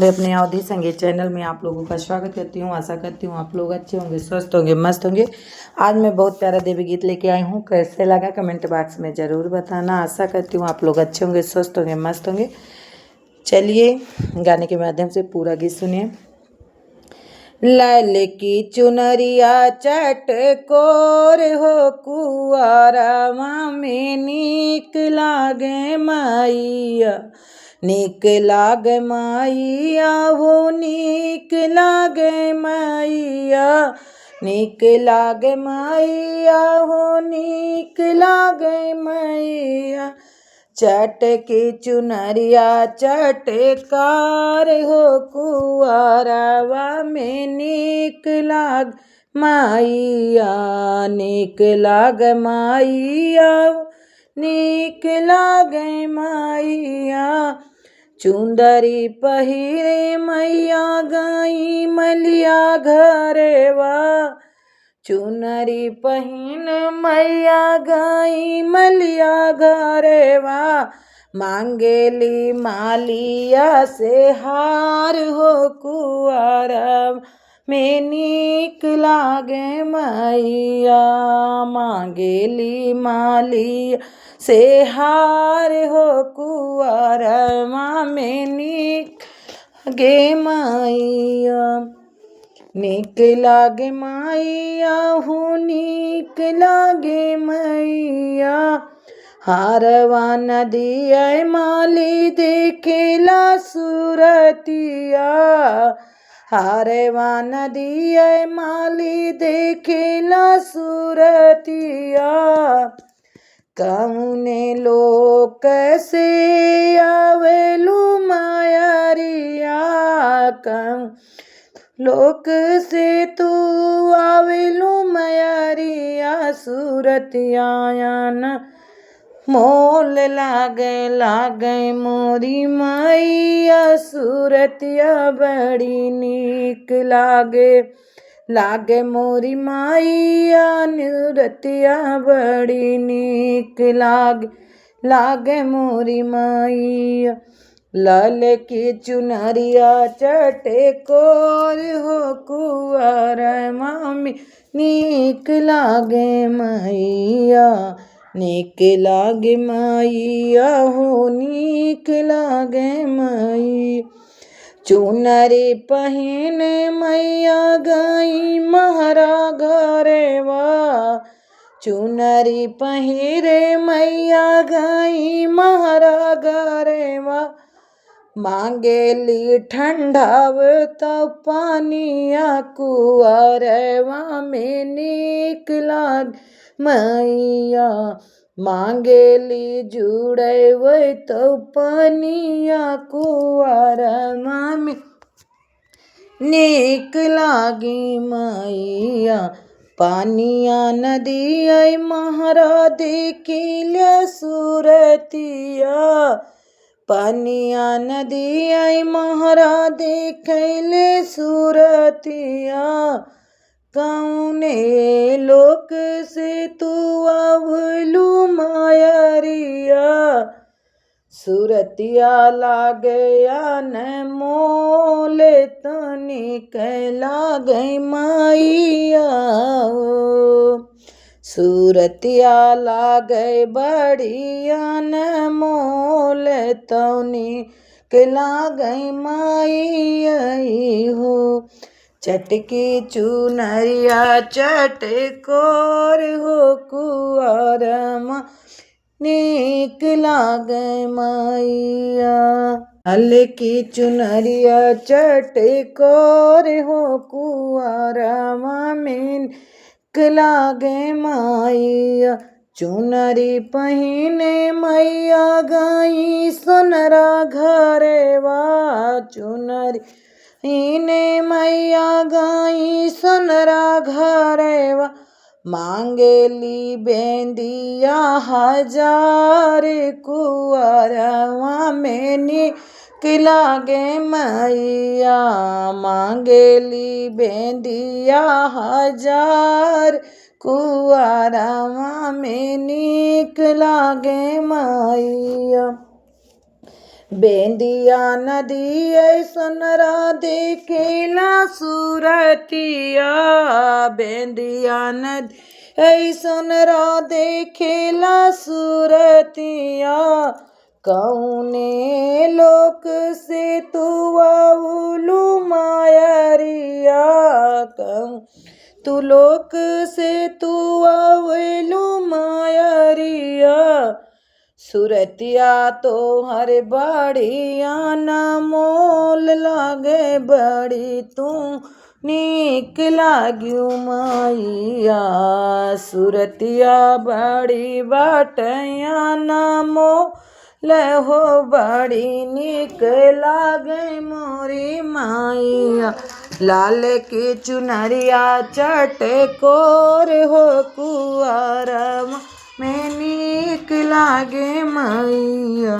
मैं अपने अवधि संगीत चैनल में आप लोगों का स्वागत करती हूँ। आशा करती हूँ आप लोग अच्छे होंगे, स्वस्थ होंगे, मस्त होंगे। आज मैं बहुत प्यारा देवी गीत लेके आई हूँ। कैसे लगा कमेंट बॉक्स में ज़रूर बताना। आशा करती हूँ आप लोग अच्छे होंगे, स्वस्थ होंगे, मस्त होंगे। चलिए गाने के माध्यम से पूरा गीत सुनिए। लाल की चुनरिया चटकोर हो कुआरा में नीक लागे मैया, नीक लागे मैया हो नीक लागे मैया, नीक लागे मैया हो नीक लागे मैया। चटकी चुनरिया चटकार हो कुआरवा में नीक लाग मैया, नीक लाग मैया, नीक लागे मैया। चुंदरी पहिरे मैया गई मलिया घरेवा, चुनरी पहिन मैया गई मलिया घरेवा। मांगेली मालिया से हार हो कुआरा में नीक लागे मैया, मांगेली मालिया से हार हो कुआरा में नीक लागे मैया, नीक लागे मैया हो नीक लागे मैया। हारवा नदिया माली देखेला सूरतिया, हारवा नदिया माली देखेला सूरतिया। कौने लोक से आवेलू मायरिया, लोक से तू आवेलू मयरिया। सूरतिया न मोल लागे मोरी मैया, सूरतिया बड़ी नीक लागे मोरी मैया, सूरतिया बड़ी नीक लागे मोरी मैया। लाल की चुनरिया चटकोर हो कुआरा में नीक लागे मैया, नीक लागे मैया हो नीक लागे मैया। चुनरी पहिन मैया गई महरा घरेवा, चुनरी पहिरे मैया गई महरा घरेवा। मांगेली ठंडाव तो पानिया कुआरवा में नीक लाग मैया, मांगेली जुड़े वही तो पानिया कुआरवा में नीक लागी मैया। पानिया नदिया महरा देखिल्या सूरतिया, पानिया नदिया महरा देखले सूरतिया। कौने लोक से तू आवलू मायरिया, सूरतिया लागया न मोल तनिक लागे मैया, सूरतिया लागे बढ़िया न मोल तनिक लागे मैया हो। चटकी चुनरिया चटकोर हो कुआरमा नीक लागे मैया। लाल की चुनरिया चटकोर हो कुआरमा में नीक लागे मैया। चुनरी पहिने मैया गई सोनरा घरेवा, चुनरी पहिने मैया गई सोनरा घरेवा। मांगेली बेंदिया हजार कुआरवा में नीक लागे मैया, मांगेली बेंदिया हजार कुआरवा में नीक लागे मैया। बेंदिया नदी ऐसन राधे खेला सूरतिया, बेंदिया नदी ऐसन राधे खेला सूरतिया, कौने लोक से तू आउलू मायरिया, तू लोक से तू आउलू मायरिया, सुरतिया तो हर बड़िया ना मोल लागे बड़ी तू नीक लाग्यू मैया, सुरतिया बड़ी बटया ना मोल हो बड़ी नीक लागे मोरी मैया, लाल की चुनरिया चटकोर हो कुआरा में नीक लागे मैया।